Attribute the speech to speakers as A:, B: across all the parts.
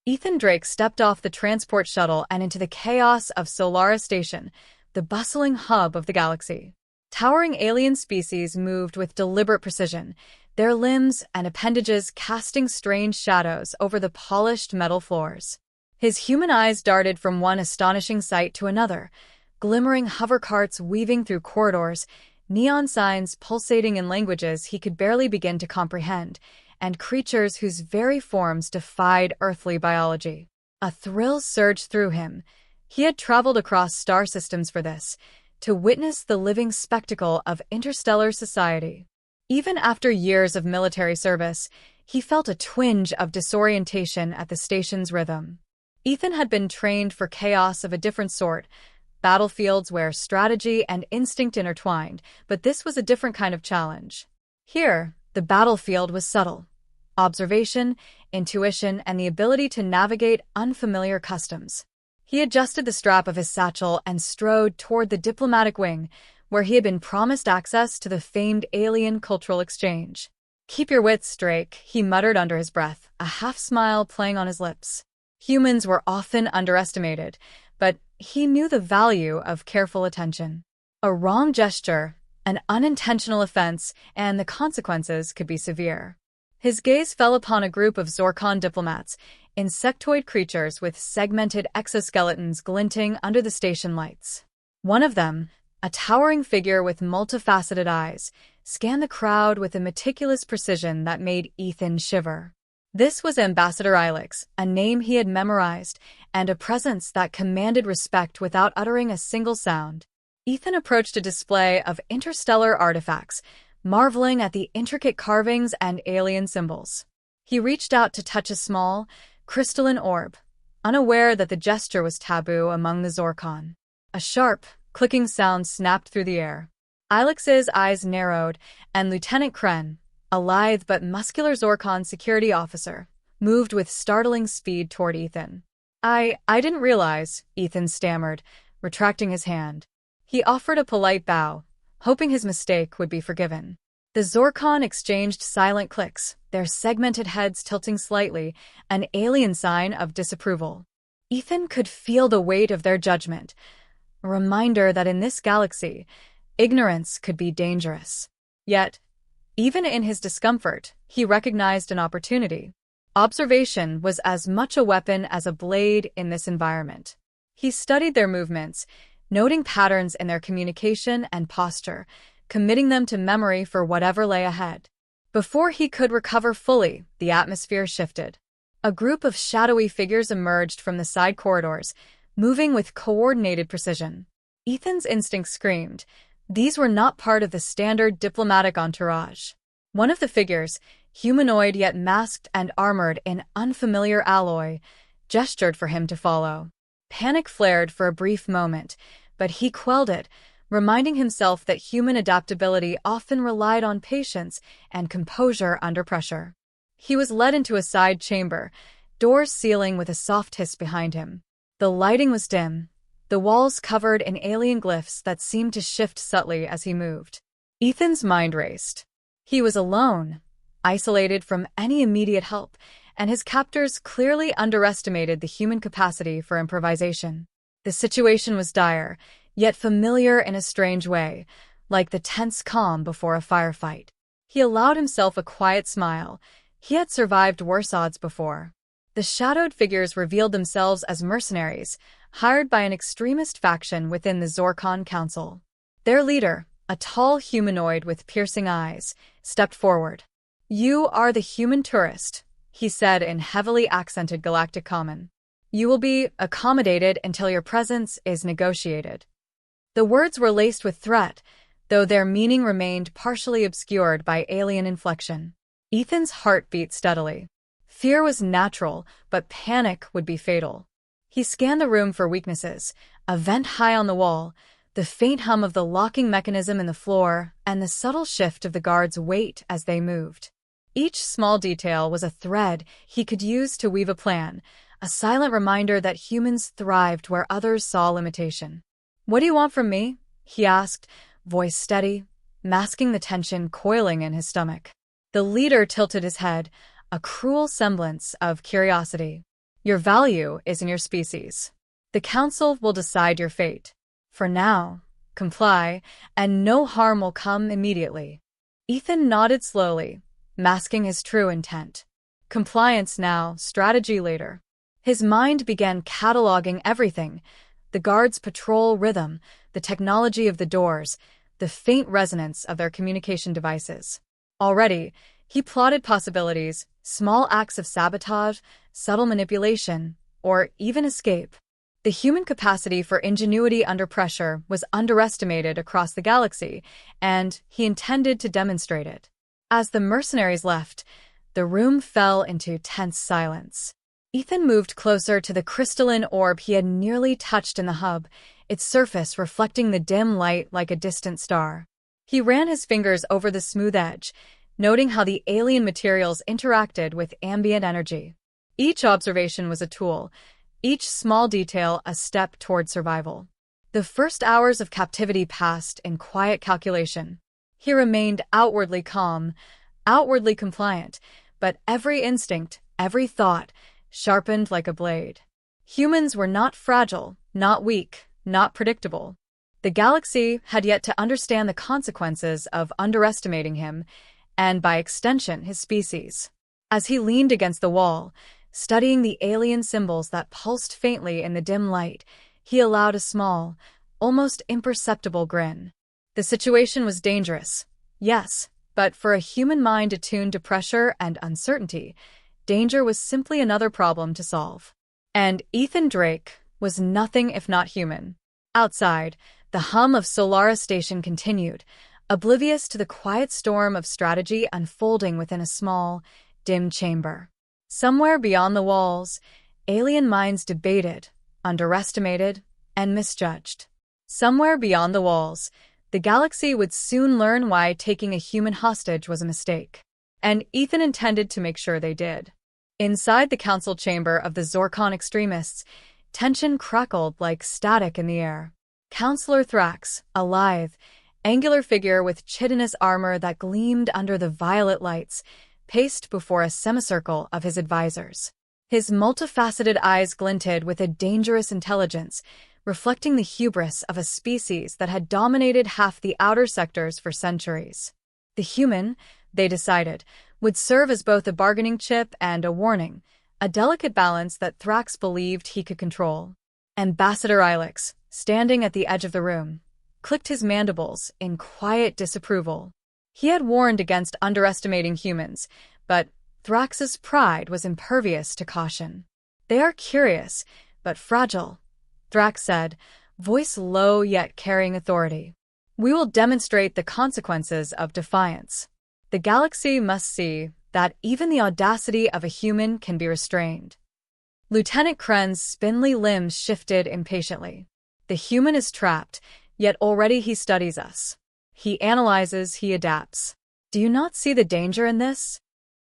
A: Ethan Drake stepped off the transport shuttle and into the chaos of Solara Station, the bustling hub of the galaxy. Towering alien species moved with deliberate precision, their limbs and appendages casting strange shadows over the polished metal floors. His human eyes darted from one astonishing sight to another, glimmering hover carts weaving through corridors, neon signs pulsating in languages he could barely begin to comprehend, and creatures whose very forms defied earthly biology. A thrill surged through him. He had traveled across star systems for this, to witness the living spectacle of interstellar society. Even after years of military service, he felt a twinge of disorientation at the station's rhythm. Ethan had been trained for chaos of a different sort, battlefields where strategy and instinct intertwined, but this was a different kind of challenge. Here, the battlefield was subtle. Observation, intuition, and the ability to navigate unfamiliar customs. He adjusted the strap of his satchel and strode toward the diplomatic wing, where he had been promised access to the famed alien cultural exchange. "Keep your wits, Drake," he muttered under his breath, a half-smile playing on his lips. Humans were often underestimated, but he knew the value of careful attention. A wrong gesture, an unintentional offense, and the consequences could be severe. His gaze fell upon a group of Zorkon diplomats, insectoid creatures with segmented exoskeletons glinting under the station lights. One of them, a towering figure with multifaceted eyes, scanned the crowd with a meticulous precision that made Ethan shiver. This was Ambassador Threxian, a name he had memorized, and a presence that commanded respect without uttering a single sound. Ethan approached a display of interstellar artifacts, marveling at the intricate carvings and alien symbols. He reached out to touch a small, crystalline orb, unaware that the gesture was taboo among the Zorkon. A sharp, clicking sound snapped through the air. Threxian's eyes narrowed, and Lieutenant Kren, a lithe but muscular Zorkon security officer, moved with startling speed toward Ethan. I didn't realize," Ethan stammered, retracting his hand. He offered a polite bow, hoping his mistake would be forgiven. The Zorkon exchanged silent clicks, their segmented heads tilting slightly, an alien sign of disapproval. Ethan could feel the weight of their judgment, a reminder that in this galaxy, ignorance could be dangerous. Yet, even in his discomfort, he recognized an opportunity. Observation was as much a weapon as a blade in this environment. He studied their movements, noting patterns in their communication and posture, committing them to memory for whatever lay ahead. Before he could recover fully, the atmosphere shifted. A group of shadowy figures emerged from the side corridors, moving with coordinated precision. Ethan's instinct screamed. These were not part of the standard diplomatic entourage. One of the figures, humanoid yet masked and armored in unfamiliar alloy, gestured for him to follow. Panic flared for a brief moment, but he quelled it, reminding himself that human adaptability often relied on patience and composure under pressure. He was led into a side chamber, doors sealing with a soft hiss behind him. The lighting was dim, the walls covered in alien glyphs that seemed to shift subtly as he moved. Ethan's mind raced. He was alone, isolated from any immediate help, and his captors clearly underestimated the human capacity for improvisation. The situation was dire, yet familiar in a strange way, like the tense calm before a firefight. He allowed himself a quiet smile. He had survived worse odds before. The shadowed figures revealed themselves as mercenaries, hired by an extremist faction within the Zorkon Council. Their leader, a tall humanoid with piercing eyes, stepped forward. "You are the human tourist," he said in heavily accented galactic common. "You will be accommodated until your presence is negotiated." The words were laced with threat, though their meaning remained partially obscured by alien inflection. Ethan's heart beat steadily. Fear was natural, but panic would be fatal. He scanned the room for weaknesses, a vent high on the wall, the faint hum of the locking mechanism in the floor, and the subtle shift of the guards' weight as they moved. Each small detail was a thread he could use to weave a plan, a silent reminder that humans thrived where others saw limitation. "What do you want from me?" he asked, voice steady, masking the tension coiling in his stomach. The leader tilted his head, a cruel semblance of curiosity. Your value is in your species. The Council will decide your fate. For now, comply, and no harm will come immediately. Ethan nodded slowly, masking his true intent. Compliance now, strategy later. His mind began cataloging everything: the guards' patrol rhythm, the technology of the doors, the faint resonance of their communication devices. Already, he plotted possibilities: small acts of sabotage, subtle manipulation, or even escape. The human capacity for ingenuity under pressure was underestimated across the galaxy, and he intended to demonstrate it. As the mercenaries left, the room fell into tense silence. Ethan moved closer to the crystalline orb he had nearly touched in the hub, its surface reflecting the dim light like a distant star. He ran his fingers over the smooth edge, noting how the alien materials interacted with ambient energy. Each observation was a tool, each small detail a step toward survival. The first hours of captivity passed in quiet calculation. He remained outwardly calm, outwardly compliant, but every instinct, every thought, sharpened like a blade. Humans were not fragile, not weak, not predictable. The galaxy had yet to understand the consequences of underestimating him, and by extension his species. As he leaned against the wall, studying the alien symbols that pulsed faintly in the dim light, he allowed a small, almost imperceptible grin. The situation was dangerous, yes, but for a human mind attuned to pressure and uncertainty, danger was simply another problem to solve. And Ethan Drake was nothing if not human. Outside, the hum of Solaris Station continued, oblivious to the quiet storm of strategy unfolding within a small, dim chamber. Somewhere beyond the walls, alien minds debated, underestimated, and misjudged. Somewhere beyond the walls, the galaxy would soon learn why taking a human hostage was a mistake. And Ethan intended to make sure they did. Inside the council chamber of the Zorkon extremists, tension crackled like static in the air. Counselor Thrax, a lithe, angular figure with chitinous armor that gleamed under the violet lights, paced before a semicircle of his advisors. His multifaceted eyes glinted with a dangerous intelligence, reflecting the hubris of a species that had dominated half the outer sectors for centuries. The human, they decided, would serve as both a bargaining chip and a warning, a delicate balance that Thrax believed he could control. Ambassador Ilex, standing at the edge of the room, clicked his mandibles in quiet disapproval. He had warned against underestimating humans, but Thrax's pride was impervious to caution. "They are curious, but fragile," Thrax said, voice low yet carrying authority. "We will demonstrate the consequences of defiance. The galaxy must see that even the audacity of a human can be restrained." Lieutenant Kren's spindly limbs shifted impatiently. "The human is trapped, yet already he studies us. He analyzes, he adapts. Do you not see the danger in this?"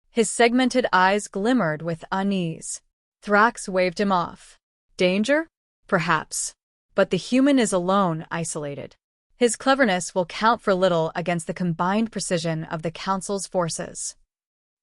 A: His segmented eyes glimmered with unease. Thrax waved him off. "Danger? Perhaps. But the human is alone, isolated. His cleverness will count for little against the combined precision of the Council's forces."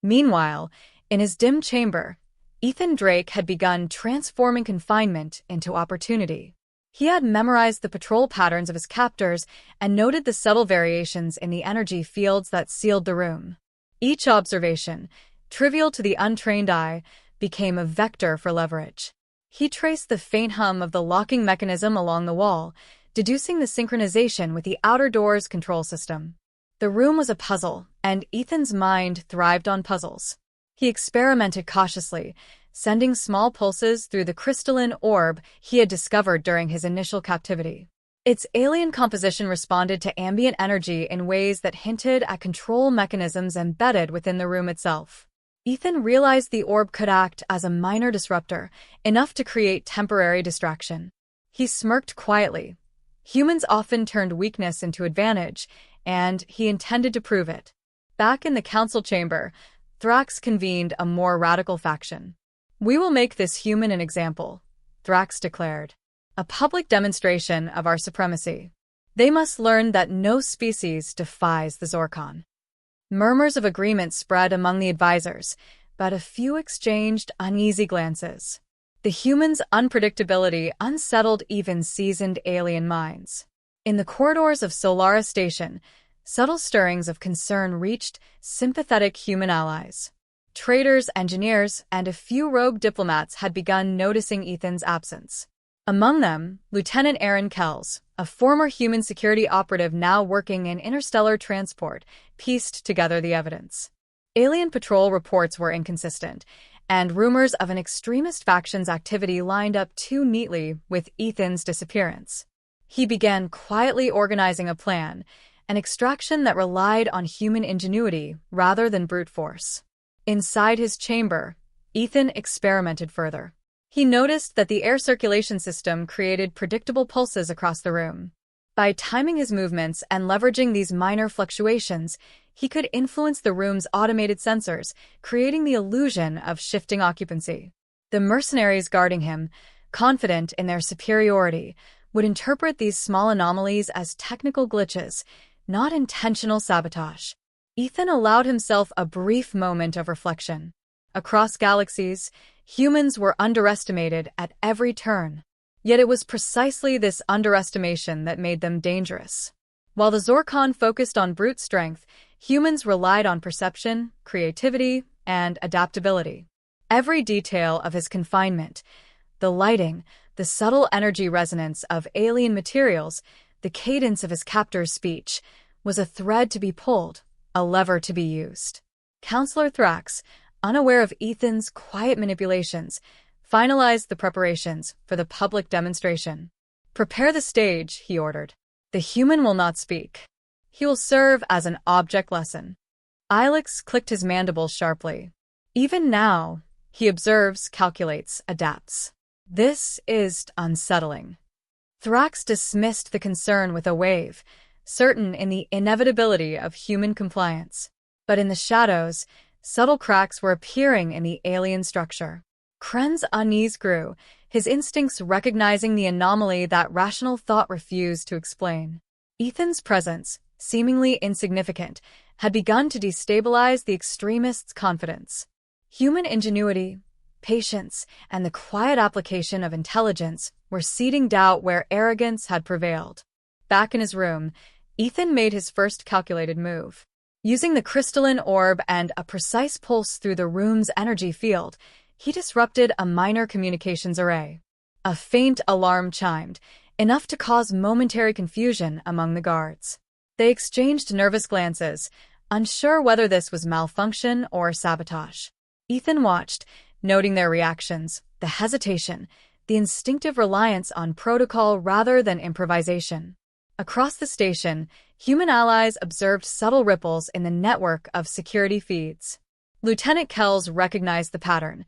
A: Meanwhile, in his dim chamber, Ethan Drake had begun transforming confinement into opportunity. He had memorized the patrol patterns of his captors and noted the subtle variations in the energy fields that sealed the room. Each observation, trivial to the untrained eye, became a vector for leverage. He traced the faint hum of the locking mechanism along the wall, deducing the synchronization with the outer door's control system. The room was a puzzle, and Ethan's mind thrived on puzzles. He experimented cautiously, sending small pulses through the crystalline orb he had discovered during his initial captivity. Its alien composition responded to ambient energy in ways that hinted at control mechanisms embedded within the room itself. Ethan realized the orb could act as a minor disruptor, enough to create temporary distraction. He smirked quietly. Humans often turned weakness into advantage, and he intended to prove it. Back in the council chamber, Thrax convened a more radical faction. "We will make this human an example," Thrax declared. "A public demonstration of our supremacy. They must learn that no species defies the Zorkon." Murmurs of agreement spread among the advisors, but a few exchanged uneasy glances. The humans' unpredictability unsettled even seasoned alien minds. In the corridors of Solaris Station, subtle stirrings of concern reached sympathetic human allies. Traders, engineers, and a few rogue diplomats had begun noticing Ethan's absence. Among them, Lieutenant Aaron Kells, a former human security operative now working in interstellar transport, pieced together the evidence. Alien patrol reports were inconsistent, and rumors of an extremist faction's activity lined up too neatly with Ethan's disappearance. He began quietly organizing a plan, an extraction that relied on human ingenuity rather than brute force. Inside his chamber, Ethan experimented further. He noticed that the air circulation system created predictable pulses across the room. By timing his movements and leveraging these minor fluctuations, he could influence the room's automated sensors, creating the illusion of shifting occupancy. The mercenaries guarding him, confident in their superiority, would interpret these small anomalies as technical glitches, not intentional sabotage. Ethan allowed himself a brief moment of reflection. Across galaxies, humans were underestimated at every turn. Yet it was precisely this underestimation that made them dangerous. While the Zorkon focused on brute strength, humans relied on perception, creativity, and adaptability. Every detail of his confinement, the lighting, the subtle energy resonance of alien materials, the cadence of his captor's speech, was a thread to be pulled, a lever to be used. Counselor Thrax, unaware of Ethan's quiet manipulations, finalized the preparations for the public demonstration. "Prepare the stage," he ordered. "The human will not speak. He will serve as an object lesson." Ilex clicked his mandibles sharply. Even now, he observes, calculates, adapts. This is unsettling. Thrax dismissed the concern with a wave, certain in the inevitability of human compliance. But in the shadows, subtle cracks were appearing in the alien structure. Kren's unease grew, his instincts recognizing the anomaly that rational thought refused to explain. Ethan's presence, seemingly insignificant, had begun to destabilize the extremists' confidence. Human ingenuity, patience, and the quiet application of intelligence were seeding doubt where arrogance had prevailed. Back in his room, Ethan made his first calculated move. Using the crystalline orb and a precise pulse through the room's energy field, he disrupted a minor communications array. A faint alarm chimed, enough to cause momentary confusion among the guards. They exchanged nervous glances, unsure whether this was malfunction or sabotage. Ethan watched, noting their reactions, the hesitation, the instinctive reliance on protocol rather than improvisation. Across the station, human allies observed subtle ripples in the network of security feeds. Lieutenant Kells recognized the pattern.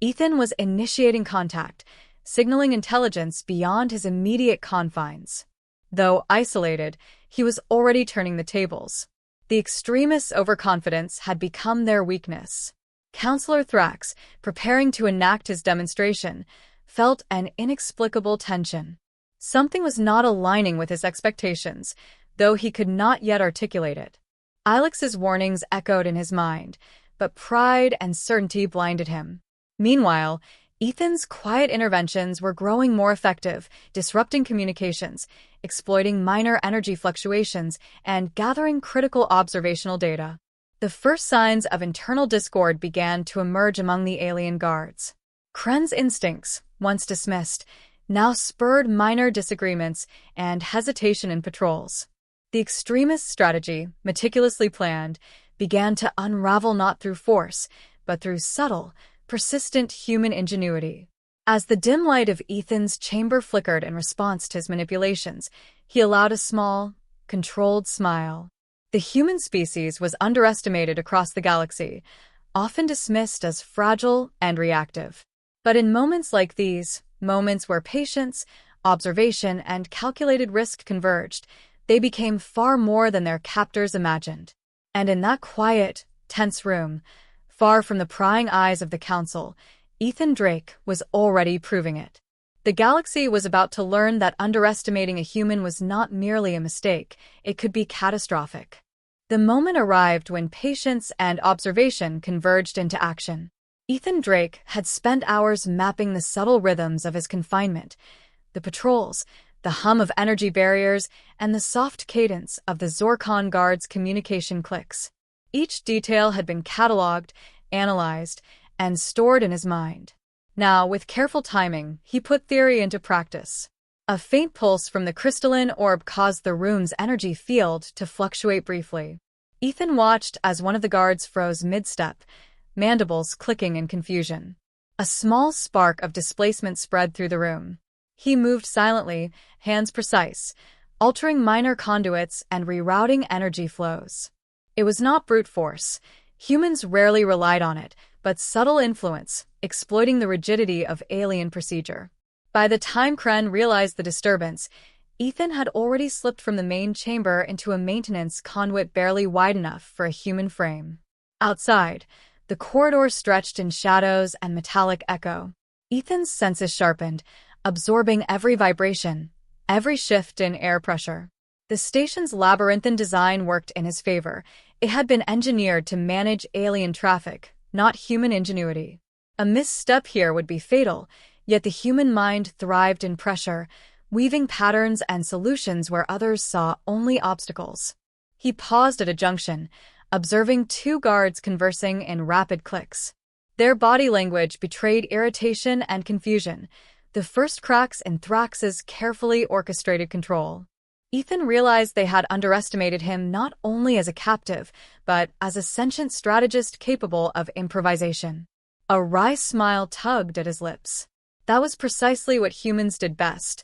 A: Ethan was initiating contact, signaling intelligence beyond his immediate confines. Though isolated, he was already turning the tables. The extremists' overconfidence had become their weakness. Counselor Thrax, preparing to enact his demonstration, felt an inexplicable tension. Something was not aligning with his expectations, though he could not yet articulate it. Ilex's warnings echoed in his mind, but pride and certainty blinded him. Meanwhile, Ethan's quiet interventions were growing more effective, disrupting communications, exploiting minor energy fluctuations, and gathering critical observational data. The first signs of internal discord began to emerge among the alien guards. Kren's instincts, once dismissed, now spurred minor disagreements and hesitation in patrols. The extremist strategy, meticulously planned, began to unravel not through force, but through subtle, persistent human ingenuity. As the dim light of Ethan's chamber flickered in response to his manipulations, he allowed a small, controlled smile. The human species was underestimated across the galaxy, often dismissed as fragile and reactive. But in moments like these, moments where patience, observation, and calculated risk converged, they became far more than their captors imagined. And in that quiet, tense room, far from the prying eyes of the Council, Ethan Drake was already proving it. The galaxy was about to learn that underestimating a human was not merely a mistake, it could be catastrophic. The moment arrived when patience and observation converged into action. Ethan Drake had spent hours mapping the subtle rhythms of his confinement, the patrols, the hum of energy barriers, and the soft cadence of the Zorkon guards' communication clicks. Each detail had been catalogued, analyzed, and stored in his mind. Now, with careful timing, he put theory into practice. A faint pulse from the crystalline orb caused the room's energy field to fluctuate briefly. Ethan watched as one of the guards froze mid-step, mandibles clicking in confusion. A small spark of displacement spread through the room. He moved silently, hands precise, altering minor conduits and rerouting energy flows. It was not brute force. Humans rarely relied on it, but subtle influence, exploiting the rigidity of alien procedure. By the time Kren realized the disturbance, Ethan had already slipped from the main chamber into a maintenance conduit barely wide enough for a human frame. Outside, the corridor stretched in shadows and metallic echo. Ethan's senses sharpened, absorbing every vibration, every shift in air pressure. The station's labyrinthine design worked in his favor. It had been engineered to manage alien traffic, not human ingenuity. A misstep here would be fatal, yet the human mind thrived in pressure, weaving patterns and solutions where others saw only obstacles. He paused at a junction, observing two guards conversing in rapid clicks. Their body language betrayed irritation and confusion, the first cracks in Thrax's carefully orchestrated control. Ethan realized they had underestimated him not only as a captive, but as a sentient strategist capable of improvisation. A wry smile tugged at his lips. That was precisely what humans did best: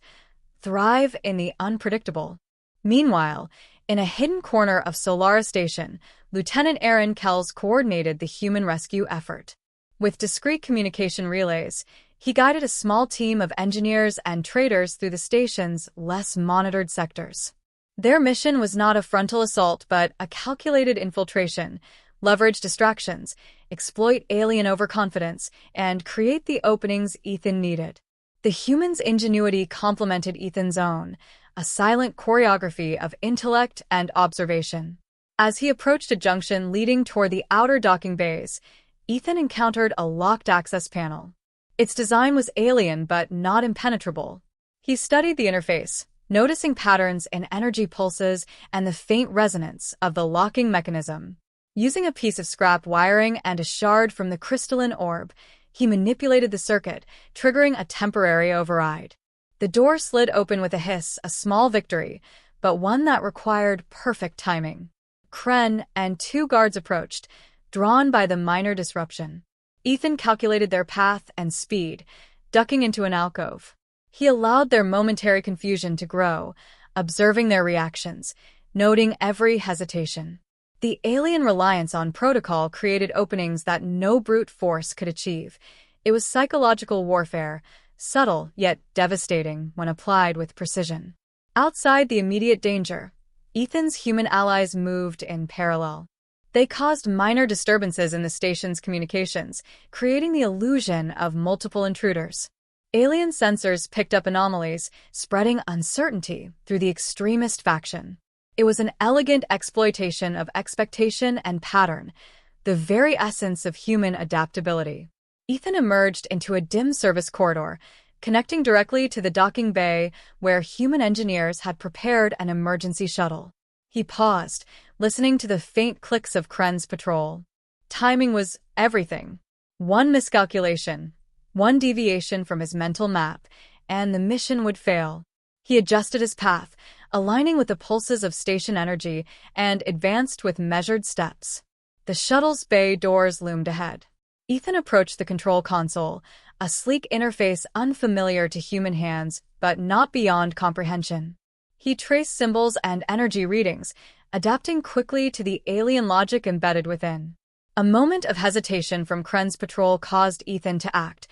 A: thrive in the unpredictable. Meanwhile, in a hidden corner of Solaris Station, Lieutenant Aaron Kells coordinated the human rescue effort. With discreet communication relays, he guided a small team of engineers and traders through the station's less monitored sectors. Their mission was not a frontal assault but a calculated infiltration, leverage distractions, exploit alien overconfidence, and create the openings Ethan needed. The humans' ingenuity complemented Ethan's own, a silent choreography of intellect and observation. As he approached a junction leading toward the outer docking bays, Ethan encountered a locked access panel. Its design was alien but not impenetrable. He studied the interface, noticing patterns in energy pulses and the faint resonance of the locking mechanism. Using a piece of scrap wiring and a shard from the crystalline orb, he manipulated the circuit, triggering a temporary override. The door slid open with a hiss, a small victory, but one that required perfect timing. Kren and two guards approached, drawn by the minor disruption. Ethan calculated their path and speed, ducking into an alcove. He allowed their momentary confusion to grow, observing their reactions, noting every hesitation. The alien reliance on protocol created openings that no brute force could achieve. It was psychological warfare, subtle yet devastating when applied with precision. Outside the immediate danger, Ethan's human allies moved in parallel. They caused minor disturbances in the station's communications, creating the illusion of multiple intruders. Alien sensors picked up anomalies, spreading uncertainty through the extremist faction. It was an elegant exploitation of expectation and pattern, the very essence of human adaptability. Ethan emerged into a dim service corridor, connecting directly to the docking bay where human engineers had prepared an emergency shuttle. He paused, listening to the faint clicks of Kren's patrol. Timing was everything. One miscalculation, one deviation from his mental map, and the mission would fail. He adjusted his path, aligning with the pulses of station energy, and advanced with measured steps. The shuttle's bay doors loomed ahead. Ethan approached the control console, a sleek interface unfamiliar to human hands, but not beyond comprehension. He traced symbols and energy readings, adapting quickly to the alien logic embedded within. A moment of hesitation from Kren's patrol caused Ethan to act.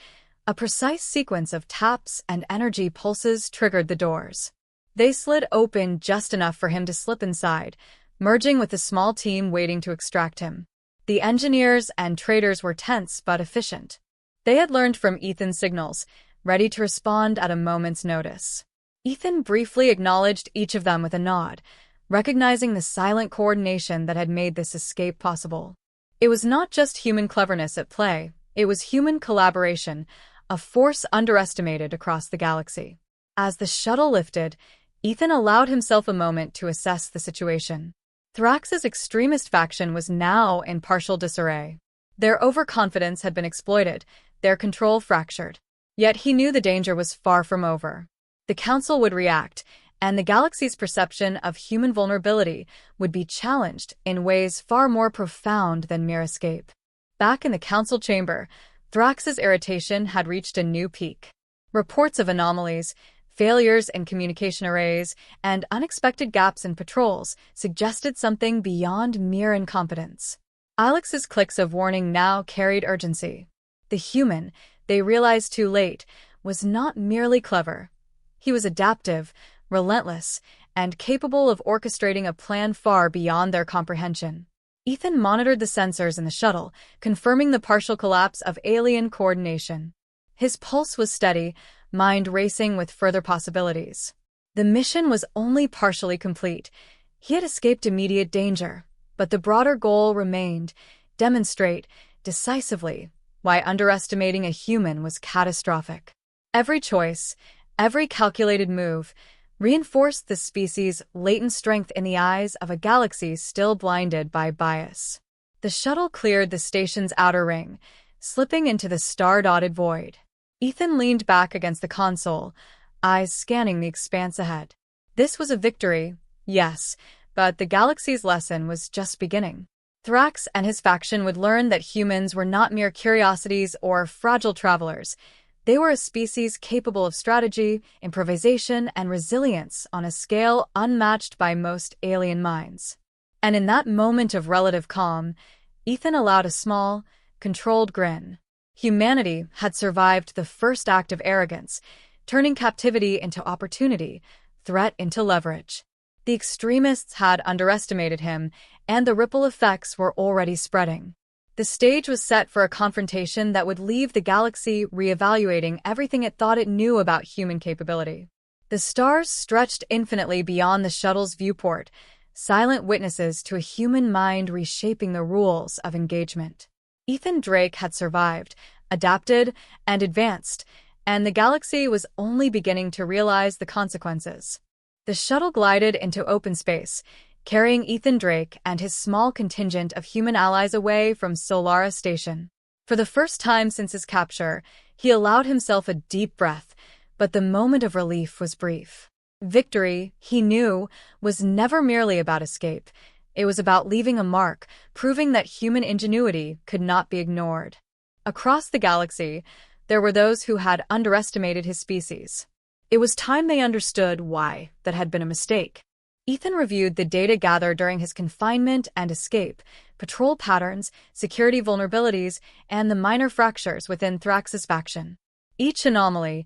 A: A precise sequence of taps and energy pulses triggered the doors. They slid open just enough for him to slip inside, merging with the small team waiting to extract him. The engineers and traders were tense but efficient. They had learned from Ethan's signals, ready to respond at a moment's notice. Ethan briefly acknowledged each of them with a nod, recognizing the silent coordination that had made this escape possible. It was not just human cleverness at play. It was human collaboration, a force underestimated across the galaxy. As the shuttle lifted, Ethan allowed himself a moment to assess the situation. Thrax's extremist faction was now in partial disarray. Their overconfidence had been exploited, their control fractured. Yet he knew the danger was far from over. The Council would react, and the galaxy's perception of human vulnerability would be challenged in ways far more profound than mere escape. Back in the Council chamber, Thrax's irritation had reached a new peak. Reports of anomalies, failures in communication arrays, and unexpected gaps in patrols suggested something beyond mere incompetence. Alex's clicks of warning now carried urgency. The human, they realized too late, was not merely clever. He was adaptive, relentless, and capable of orchestrating a plan far beyond their comprehension. Ethan monitored the sensors in the shuttle, confirming the partial collapse of alien coordination. His pulse was steady, mind racing with further possibilities. The mission was only partially complete. He had escaped immediate danger, but the broader goal remained: demonstrate, decisively, why underestimating a human was catastrophic. Every choice, every calculated move, reinforced the species' latent strength in the eyes of a galaxy still blinded by bias. The shuttle cleared the station's outer ring, slipping into the star-dotted void. Ethan leaned back against the console, eyes scanning the expanse ahead. This was a victory, yes, but the galaxy's lesson was just beginning. Thrax and his faction would learn that humans were not mere curiosities or fragile travelers. They were a species capable of strategy, improvisation, and resilience on a scale unmatched by most alien minds. And in that moment of relative calm, Ethan allowed a small, controlled grin. Humanity had survived the first act of arrogance, turning captivity into opportunity, threat into leverage. The extremists had underestimated him, and the ripple effects were already spreading. The stage was set for a confrontation that would leave the galaxy reevaluating everything it thought it knew about human capability. The stars stretched infinitely beyond the shuttle's viewport, silent witnesses to a human mind reshaping the rules of engagement. Ethan Drake had survived, adapted, and advanced, and the galaxy was only beginning to realize the consequences. The shuttle glided into open space, carrying Ethan Drake and his small contingent of human allies away from Solara Station. For the first time since his capture, he allowed himself a deep breath, but the moment of relief was brief. Victory, he knew, was never merely about escape. It was about leaving a mark, proving that human ingenuity could not be ignored. Across the galaxy, there were those who had underestimated his species. It was time they understood why that had been a mistake. Ethan reviewed the data gathered during his confinement and escape, patrol patterns, security vulnerabilities, and the minor fractures within Thrax's faction. Each anomaly,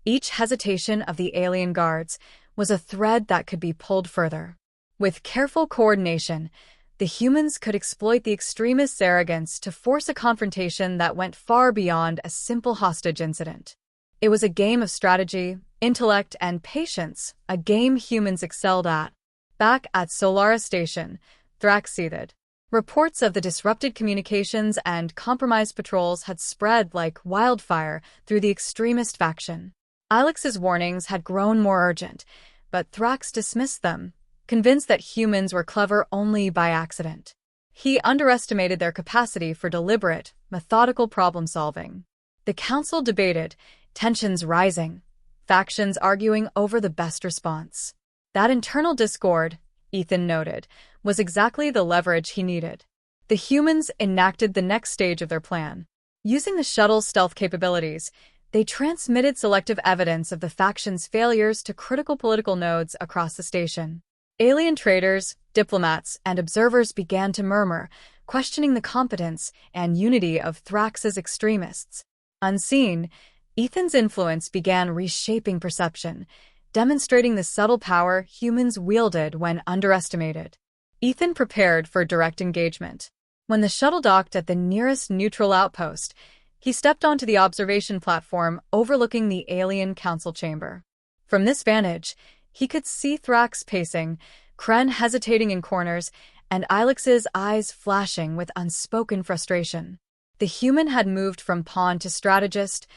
A: each hesitation of the alien guards, was a thread that could be pulled further. With careful coordination, the humans could exploit the extremists' arrogance to force a confrontation that went far beyond a simple hostage incident. It was a game of strategy, intellect, and patience, a game humans excelled at. Back at Solara Station, Thrax seethed. Reports of the disrupted communications and compromised patrols had spread like wildfire through the extremist faction. Alex's warnings had grown more urgent, but Thrax dismissed them, convinced that humans were clever only by accident. He underestimated their capacity for deliberate, methodical problem-solving. The council debated, tensions rising, factions arguing over the best response. That internal discord, Ethan noted, was exactly the leverage he needed. The humans enacted the next stage of their plan. Using the shuttle's stealth capabilities, they transmitted selective evidence of the faction's failures to critical political nodes across the station. Alien traders, diplomats, and observers began to murmur, questioning the competence and unity of Thrax's extremists. Unseen, Ethan's influence began reshaping perception, demonstrating the subtle power humans wielded when underestimated. Ethan prepared for direct engagement. When the shuttle docked at the nearest neutral outpost, he stepped onto the observation platform overlooking the alien council chamber. From this vantage, he could see Thrax pacing, Kren hesitating in corners, and Ilex's eyes flashing with unspoken frustration. The human had moved from pawn to strategist,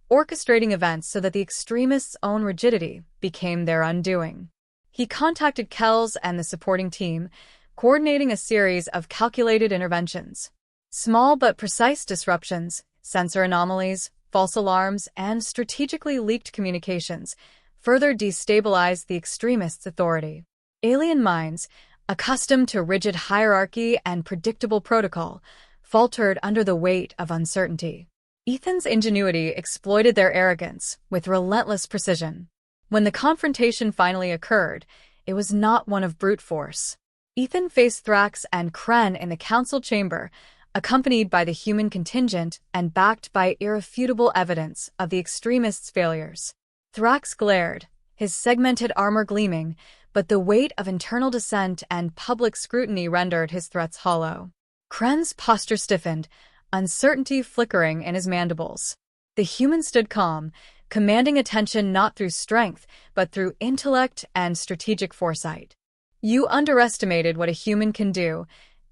A: orchestrating events so that the extremists' own rigidity became their undoing. He contacted Kells and the supporting team, coordinating a series of calculated interventions. Small but precise disruptions, sensor anomalies, false alarms, and strategically leaked communications further destabilized the extremists' authority. Alien minds, accustomed to rigid hierarchy and predictable protocol, faltered under the weight of uncertainty. Ethan's ingenuity exploited their arrogance with relentless precision. When the confrontation finally occurred, it was not one of brute force. Ethan faced Thrax and Kren in the council chamber, accompanied by the human contingent and backed by irrefutable evidence of the extremists' failures. Thrax glared, his segmented armor gleaming, but the weight of internal dissent and public scrutiny rendered his threats hollow. Kren's posture stiffened, uncertainty flickering in his mandibles. The human stood calm, commanding attention not through strength, but through intellect and strategic foresight. "You underestimated what a human can do,"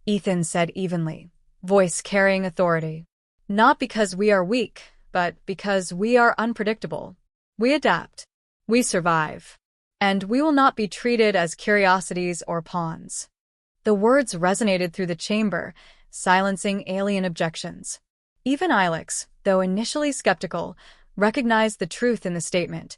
A: Ethan said evenly, voice carrying authority. "Not because we are weak, but because we are unpredictable. We adapt. We survive. And we will not be treated as curiosities or pawns." The words resonated through the chamber, silencing alien objections. Even Ilex, though initially skeptical, recognized the truth in the statement.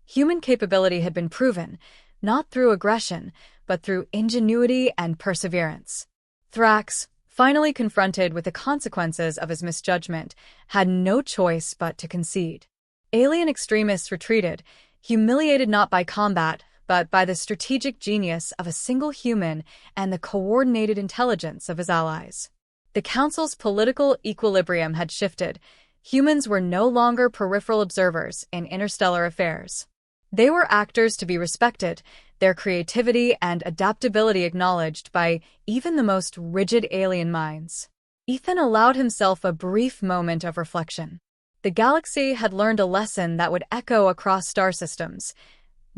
A: Human capability had been proven, not through aggression, but through ingenuity and perseverance. Thrax, finally confronted with the consequences of his misjudgment, had no choice but to concede. Alien extremists retreated, humiliated not by combat, but by the strategic genius of a single human and the coordinated intelligence of his allies. The Council's political equilibrium had shifted. Humans were no longer peripheral observers in interstellar affairs. They were actors to be respected, their creativity and adaptability acknowledged by even the most rigid alien minds. Ethan allowed himself a brief moment of reflection. The galaxy had learned a lesson that would echo across star systems.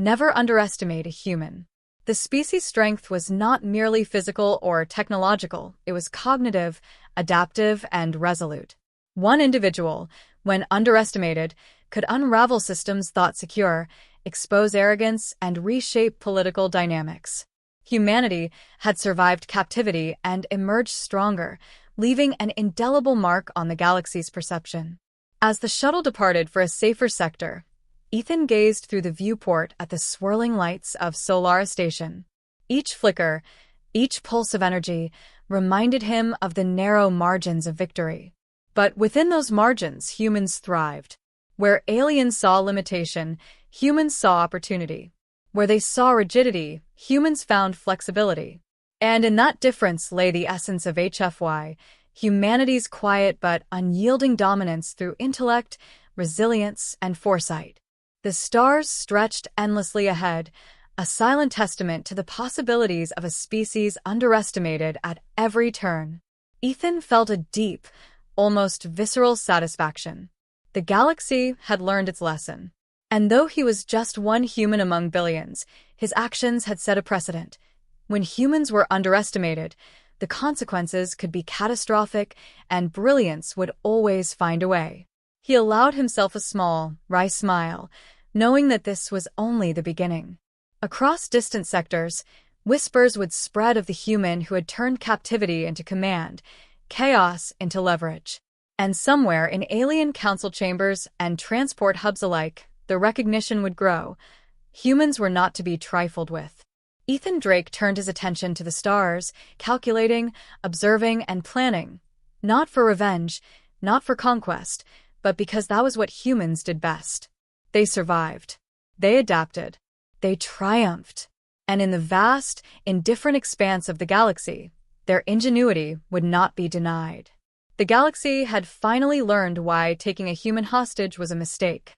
A: Never underestimate a human. The species' strength was not merely physical or technological, it was cognitive, adaptive, and resolute. One individual, when underestimated, could unravel systems thought secure, expose arrogance, and reshape political dynamics. Humanity had survived captivity and emerged stronger, leaving an indelible mark on the galaxy's perception. As the shuttle departed for a safer sector, Ethan gazed through the viewport at the swirling lights of Solaris Station. Each flicker, each pulse of energy, reminded him of the narrow margins of victory. But within those margins, humans thrived. Where aliens saw limitation, humans saw opportunity. Where they saw rigidity, humans found flexibility. And in that difference lay the essence of HFY, humanity's quiet but unyielding dominance through intellect, resilience, and foresight. The stars stretched endlessly ahead, a silent testament to the possibilities of a species underestimated at every turn. Ethan felt a deep, almost visceral satisfaction. The galaxy had learned its lesson. And though he was just one human among billions, his actions had set a precedent. When humans were underestimated, the consequences could be catastrophic, and brilliance would always find a way. He allowed himself a small, wry smile, knowing that this was only the beginning. Across distant sectors, whispers would spread of the human who had turned captivity into command, chaos into leverage. And somewhere in alien council chambers and transport hubs alike, the recognition would grow. Humans were not to be trifled with. Ethan Drake turned his attention to the stars, calculating, observing, and planning. Not for revenge, not for conquest, but because that was what humans did best. They survived. They adapted. They triumphed. And in the vast, indifferent expanse of the galaxy, their ingenuity would not be denied. The galaxy had finally learned why taking a human hostage was a mistake.